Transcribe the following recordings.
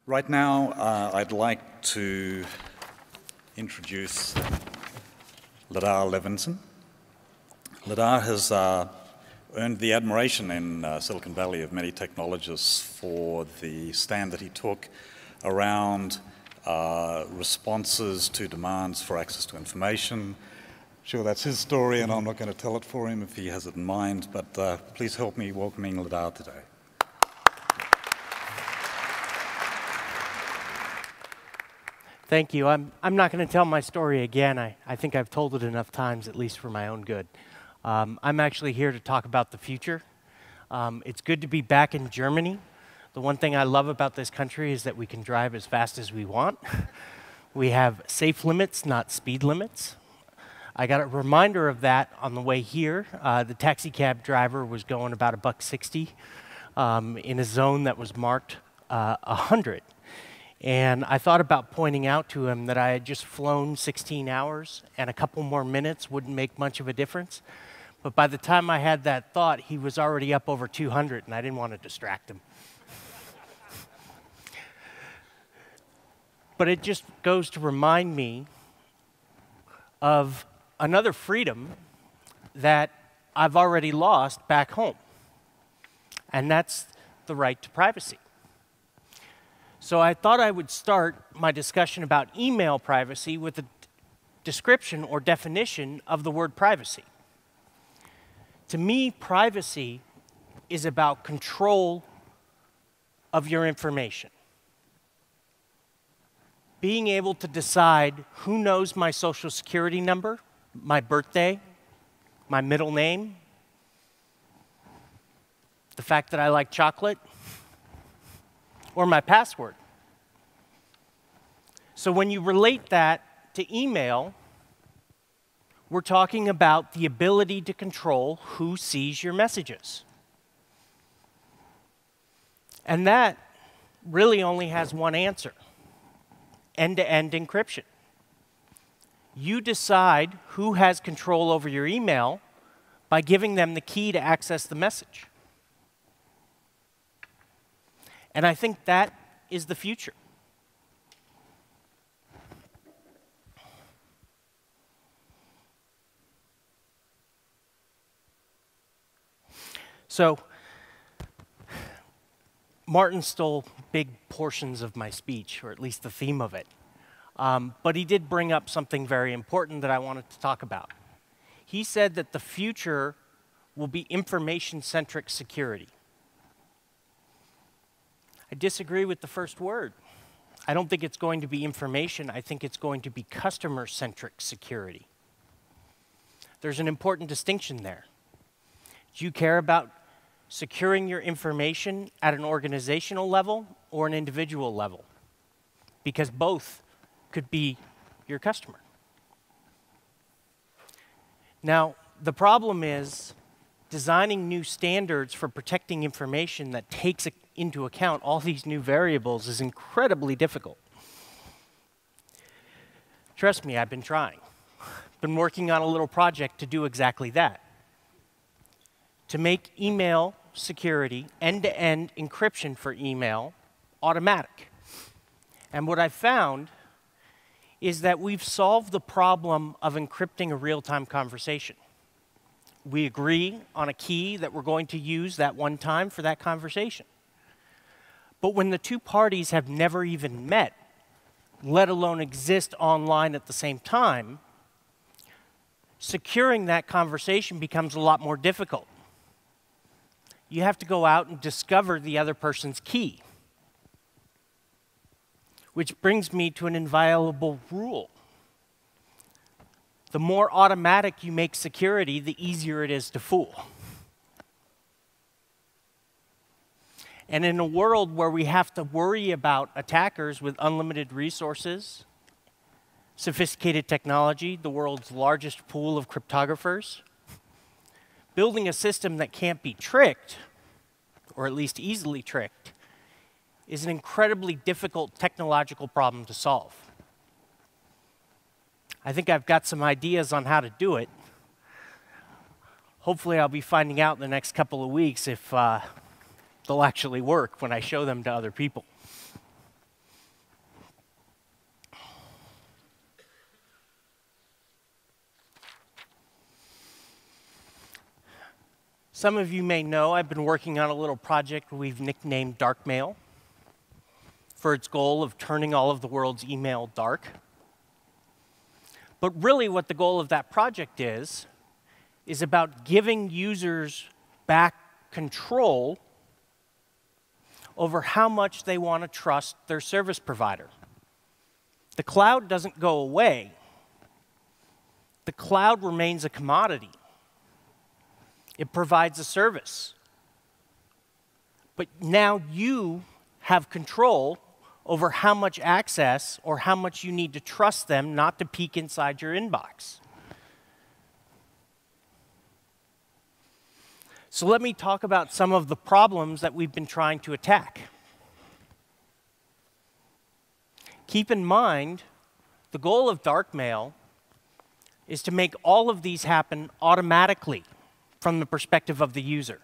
Right now, I'd like to introduce Ladar Levison. Ladar has earned the admiration in Silicon Valley of many technologists for the stand that he took around responses to demands for access to information. Sure, that's his story, and I'm not going to tell it for him if he has it in mind, but please help me welcoming Ladar today. Thank you. I'm not going to tell my story again. I think I've told it enough times, at least for my own good. I'm actually here to talk about the future. It's good to be back in Germany. The one thing I love about this country is that we can drive as fast as we want. We have safe limits, not speed limits. I got a reminder of that on the way here. The taxi cab driver was going about $1.60 in a zone that was marked 100. And I thought about pointing out to him that I had just flown 16 hours and a couple more minutes wouldn't make much of a difference. But by the time I had that thought, he was already up over 200, and I didn't want to distract him. But it just goes to remind me of another freedom that I've already lost back home, and that's the right to privacy. So I thought I would start my discussion about email privacy with a description or definition of the word privacy. To me, privacy is about control of your information. Being able to decide who knows my social security number, my birthday, my middle name, the fact that I like chocolate, or my password. So when you relate that to email, we're talking about the ability to control who sees your messages. And that really only has one answer: end-to-end encryption. You decide who has control over your email by giving them the key to access the message. And I think that is the future. So, Martin stole big portions of my speech, or at least the theme of it. But he did bring up something very important that I wanted to talk about. He said that the future will be information-centric security. I disagree with the first word. I don't think it's going to be information. I think it's going to be customer-centric security. There's an important distinction there. Do you care about securing your information at an organizational level or an individual level? Because both could be your customer. Now, the problem is designing new standards for protecting information that takes into account all these new variables is incredibly difficult. Trust me, I've been trying. Been working on a little project to do exactly that. To make email security, end-to-end encryption for email, automatic. And what I've found is that we've solved the problem of encrypting a real-time conversation. We agree on a key that we're going to use that one time for that conversation. But when the two parties have never even met, let alone exist online at the same time, securing that conversation becomes a lot more difficult. You have to go out and discover the other person's key. Which brings me to an inviolable rule. The more automatic you make security, the easier it is to fool. And in a world where we have to worry about attackers with unlimited resources, sophisticated technology, the world's largest pool of cryptographers, building a system that can't be tricked, or at least easily tricked, is an incredibly difficult technological problem to solve. I think I've got some ideas on how to do it. Hopefully I'll be finding out in the next couple of weeks if they'll actually work when I show them to other people. Some of you may know I've been working on a little project we've nicknamed Dark Mail for its goal of turning all of the world's email dark. But really what the goal of that project is about giving users back control over how much they want to trust their service provider. The cloud doesn't go away. The cloud remains a commodity. It provides a service. But now you have control over how much access or how much you need to trust them not to peek inside your inbox. So let me talk about some of the problems that we've been trying to attack. Keep in mind, the goal of dark mail is to make all of these happen automatically from the perspective of the user.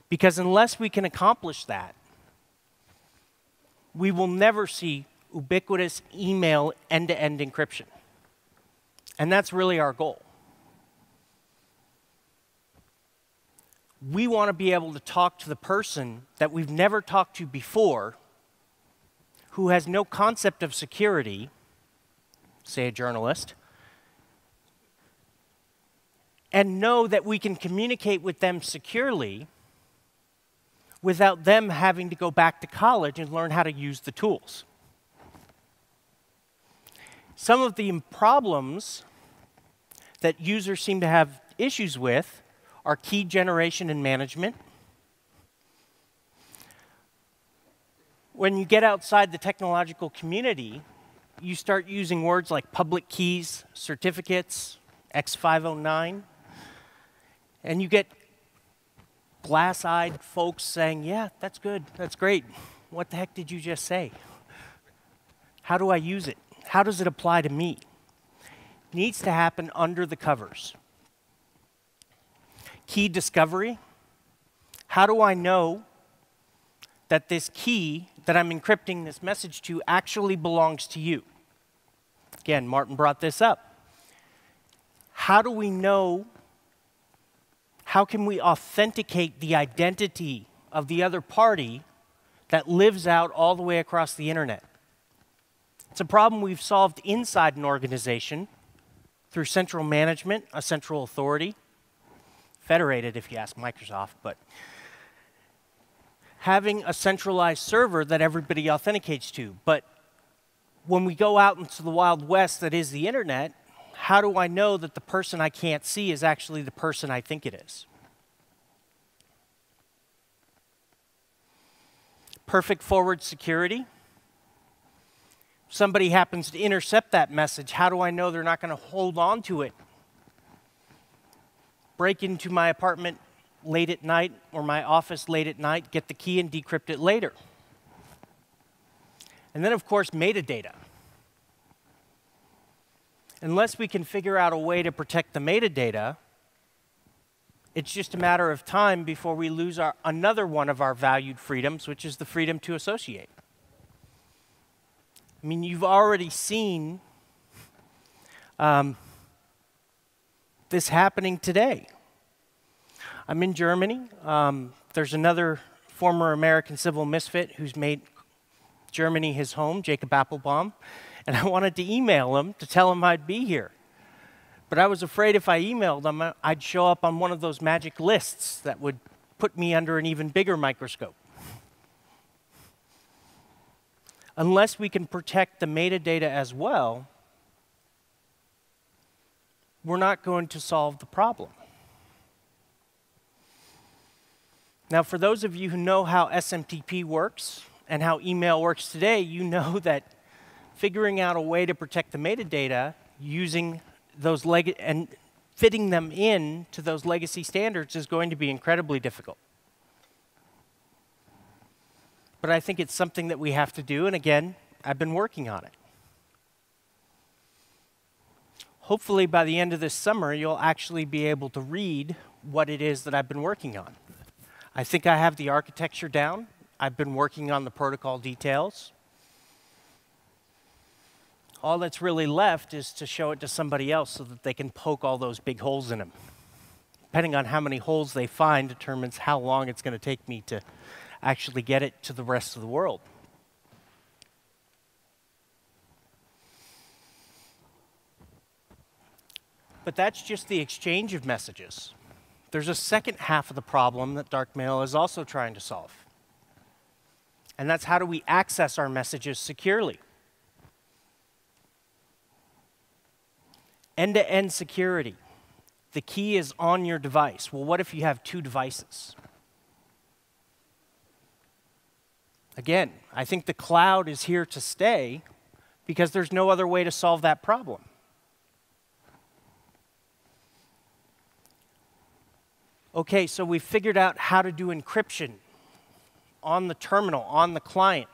Because unless we can accomplish that, we will never see ubiquitous email end-to-end encryption. And that's really our goal. We want to be able to talk to the person that we've never talked to before, who has no concept of security, say a journalist, and know that we can communicate with them securely without them having to go back to college and learn how to use the tools. Some of the problems that users seem to have issues with are key generation and management. When you get outside the technological community, you start using words like public keys, certificates, X509, and you get glass-eyed folks saying, yeah, that's good, that's great. What the heck did you just say? How do I use it? How does it apply to me? It needs to happen under the covers. Key discovery. How do I know that this key that I'm encrypting this message to actually belongs to you? Again, Martin brought this up. How do we know? How can we authenticate the identity of the other party that lives out all the way across the internet? It's a problem we've solved inside an organization through central management, a central authority, federated if you ask Microsoft, but having a centralized server that everybody authenticates to. But when we go out into the Wild West that is the internet, how do I know that the person I can't see is actually the person I think it is? Perfect forward security. If somebody happens to intercept that message, how do I know they're not going to hold on to it? Break into my apartment late at night or my office late at night, get the key and decrypt it later. And then, of course, metadata. Unless we can figure out a way to protect the metadata, it's just a matter of time before we lose another one of our valued freedoms, which is the freedom to associate. I mean, you've already seen this happening today. I'm in Germany. There's another former American civil misfit who's made Germany his home, Jacob Appelbaum, and I wanted to email him to tell him I'd be here. But I was afraid if I emailed him, I'd show up on one of those magic lists that would put me under an even bigger microscope. Unless we can protect the metadata as well, we're not going to solve the problem. Now, for those of you who know how SMTP works and how email works today, you know that figuring out a way to protect the metadata using those and fitting them in to those legacy standards is going to be incredibly difficult. But I think it's something that we have to do, and again, I've been working on it. Hopefully, by the end of this summer, you'll actually be able to read what it is that I've been working on. I think I have the architecture down. I've been working on the protocol details. All that's really left is to show it to somebody else so that they can poke all those big holes in them. depending on how many holes they find, determines how long it's going to take me to actually get it to the rest of the world. But that's just the exchange of messages. There's a second half of the problem that dark mail is also trying to solve. And that's, how do we access our messages securely? End-to-end security. The key is on your device. Well, what if you have two devices? Again, I think the cloud is here to stay because there's no other way to solve that problem. Okay, so we've figured out how to do encryption on the terminal, on the client.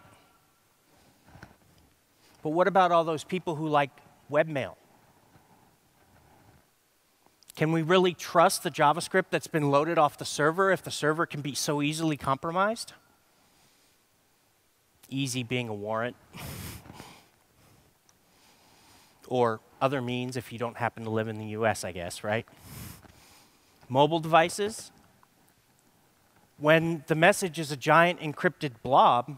But what about all those people who like webmail? Can we really trust the JavaScript that's been loaded off the server if the server can be so easily compromised? Easy being a warrant. Or other means if you don't happen to live in the US, I guess, right? Mobile devices. When the message is a giant encrypted blob,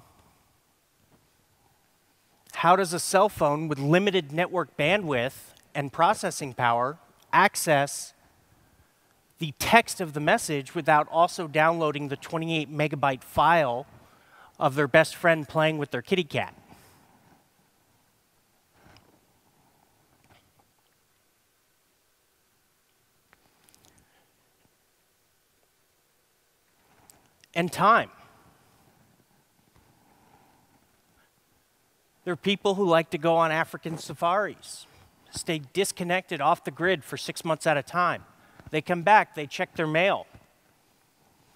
how does a cell phone with limited network bandwidth and processing power access the text of the message without also downloading the 28 megabyte file of their best friend playing with their kitty cat? And time. There are people who like to go on African safaris, stay disconnected off the grid for 6 months at a time. They come back, they check their mail.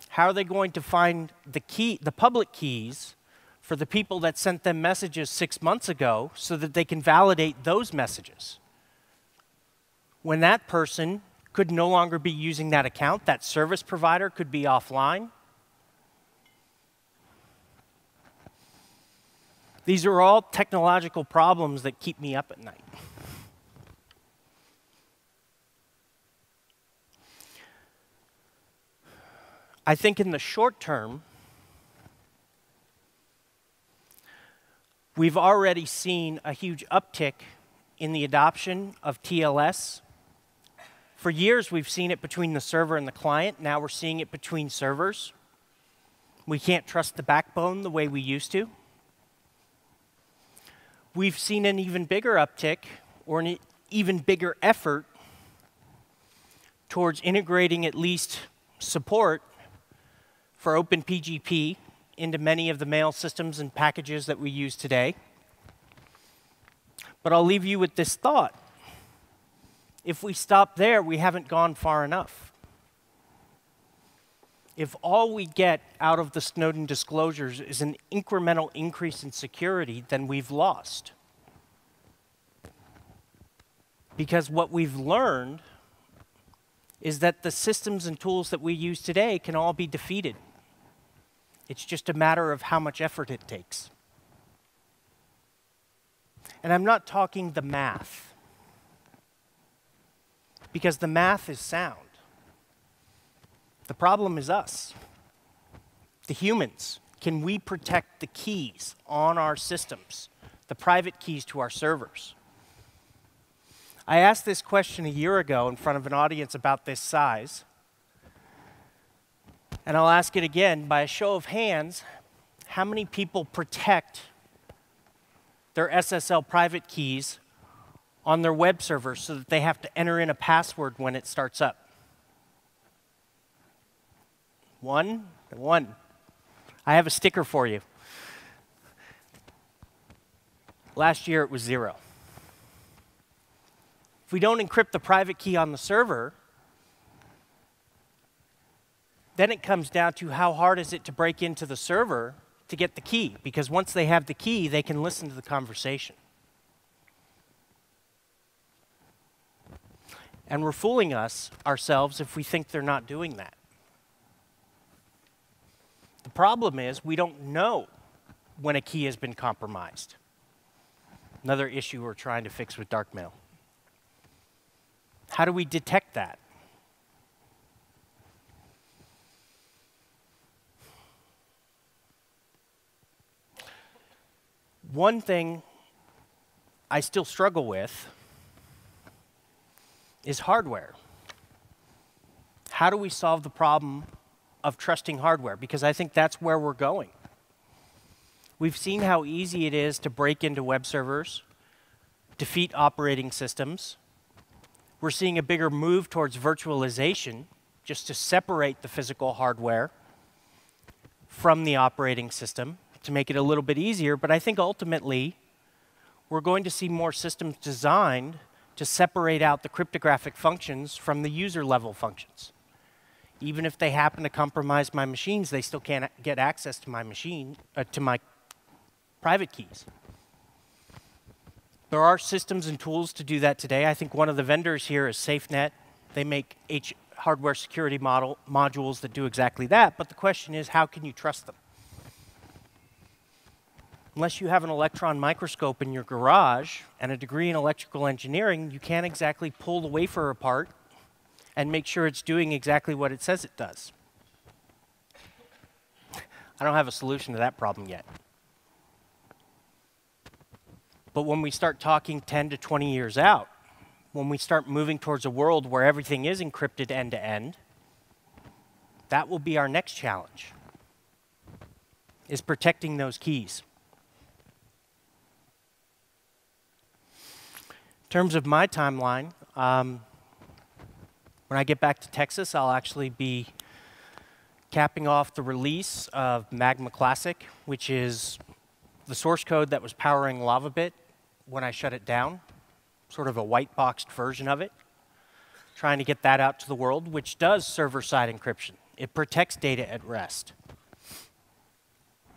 How are they going to find the public keys for the people that sent them messages 6 months ago so that they can validate those messages? When that person could no longer be using that account, that service provider could be offline. These are all technological problems that keep me up at night. I think in the short term, we've already seen a huge uptick in the adoption of TLS. For years, we've seen it between the server and the client. Now we're seeing it between servers. We can't trust the backbone the way we used to. We've seen an even bigger uptick, or an even bigger effort towards integrating at least support for OpenPGP into many of the mail systems and packages that we use today. But I'll leave you with this thought. If we stop there, we haven't gone far enough. If all we get out of the Snowden disclosures is an incremental increase in security, then we've lost. Because what we've learned is that the systems and tools that we use today can all be defeated. It's just a matter of how much effort it takes. And I'm not talking the math, because the math is sound. The problem is us, the humans. Can we protect the keys on our systems, the private keys to our servers? I asked this question a year ago in front of an audience about this size, and I'll ask it again by a show of hands. How many people protect their SSL private keys on their web servers so that they have to enter in a password when it starts up? One. I have a sticker for you. Last year it was 0. If we don't encrypt the private key on the server, then it comes down to how hard is it to break into the server to get the key, because once they have the key, they can listen to the conversation. And we're fooling ourselves if we think they're not doing that. The problem is we don't know when a key has been compromised. Another issue we're trying to fix with dark mail. How do we detect that? One thing I still struggle with is hardware. How do we solve the problem of trusting hardware? Because I think that's where we're going. We've seen how easy it is to break into web servers, defeat operating systems. We're seeing a bigger move towards virtualization, just to separate the physical hardware from the operating system to make it a little bit easier. But I think ultimately, we're going to see more systems designed to separate out the cryptographic functions from the user-level functions. Even if they happen to compromise my machines, they still can't get access to my machine, to my private keys. There are systems and tools to do that today. I think one of the vendors here is SafeNet. They make hardware security modules that do exactly that. But the question is, how can you trust them? Unless you have an electron microscope in your garage and a degree in electrical engineering, you can't exactly pull the wafer apart and make sure it's doing exactly what it says it does. I don't have a solution to that problem yet. But when we start talking 10 to 20 years out, when we start moving towards a world where everything is encrypted end-to-end, that will be our next challenge, is protecting those keys. In terms of my timeline, when I get back to Texas, I'll actually be capping off the release of Magma Classic, which is the source code that was powering Lavabit when I shut it down, sort of a white-boxed version of it, trying to get that out to the world, which does server-side encryption. It protects data at rest.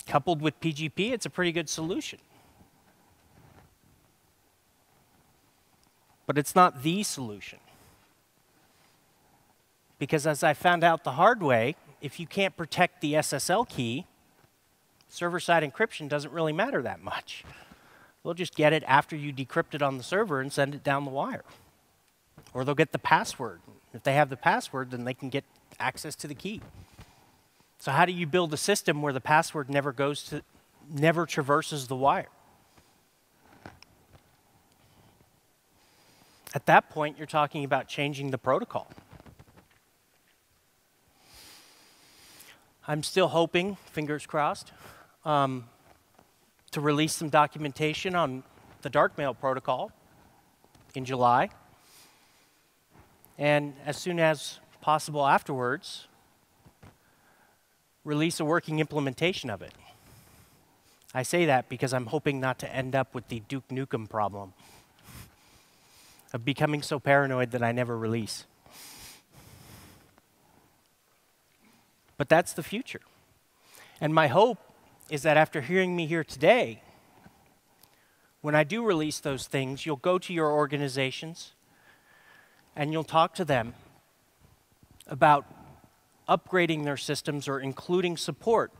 Coupled with PGP, it's a pretty good solution. But it's not the solution. Because as I found out the hard way, if you can't protect the SSL key, server-side encryption doesn't really matter that much. They'll just get it after you decrypt it on the server and send it down the wire. Or they'll get the password. If they have the password, then they can get access to the key. So how do you build a system where the password never traverses the wire? At that point, you're talking about changing the protocol. I'm still hoping, fingers crossed, to release some documentation on the darkmail protocol in July. And as soon as possible afterwards, release a working implementation of it. I say that because I'm hoping not to end up with the Duke Nukem problem of becoming so paranoid that I never release. But that's the future. And my hope is that after hearing me here today, when I do release those things, you'll go to your organizations and you'll talk to them about upgrading their systems or including support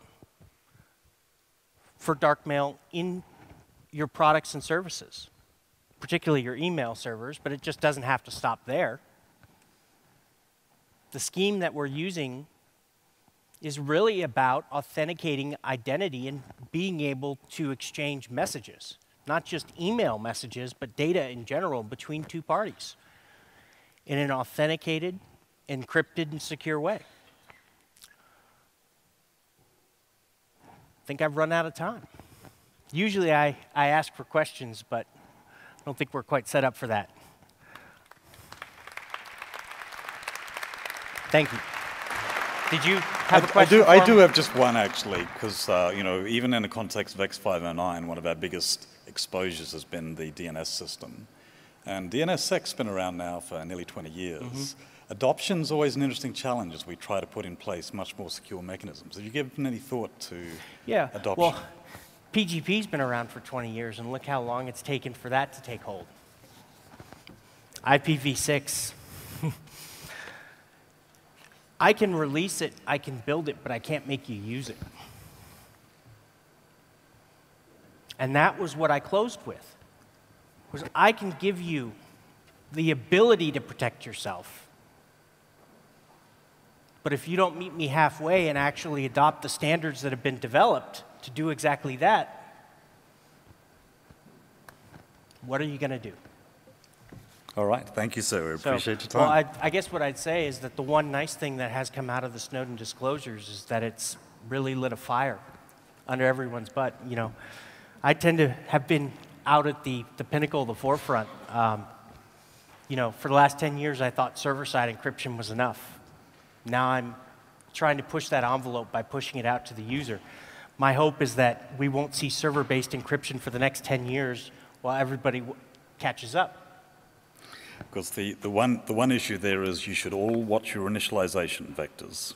for darkmail in your products and services, particularly your email servers, but it just doesn't have to stop there. The scheme that we're using is really about authenticating identity and being able to exchange messages, not just email messages, but data in general between two parties in an authenticated, encrypted, and secure way. I think I've run out of time. Usually I ask for questions, but I don't think we're quite set up for that. Thank you. Did you have a question? I do have just one, actually, because even in the context of X509, one of our biggest exposures has been the DNS system. And DNSSEC's been around now for nearly 20 years. Mm-hmm. Adoption's always an interesting challenge as we try to put in place much more secure mechanisms. Have you given any thought to adoption? Well, PGP's been around for 20 years, and look how long it's taken for that to take hold. IPv6. I can release it, I can build it, but I can't make you use it. And that was what I closed with, was I can give you the ability to protect yourself. But if you don't meet me halfway and actually adopt the standards that have been developed to do exactly that, What are you going to do? All right. Thank you, sir. We appreciate your time. Well, I guess what I'd say is that the one nice thing that has come out of the Snowden disclosures is that it's really lit a fire under everyone's butt. You know, I tend to have been out at the pinnacle, the forefront. You know, for the last 10 years, I thought server-side encryption was enough. Now I'm trying to push that envelope by pushing it out to the user. My hope is that we won't see server-based encryption for the next 10 years while everybody catches up. Because the one issue there is you should all watch your initialization vectors.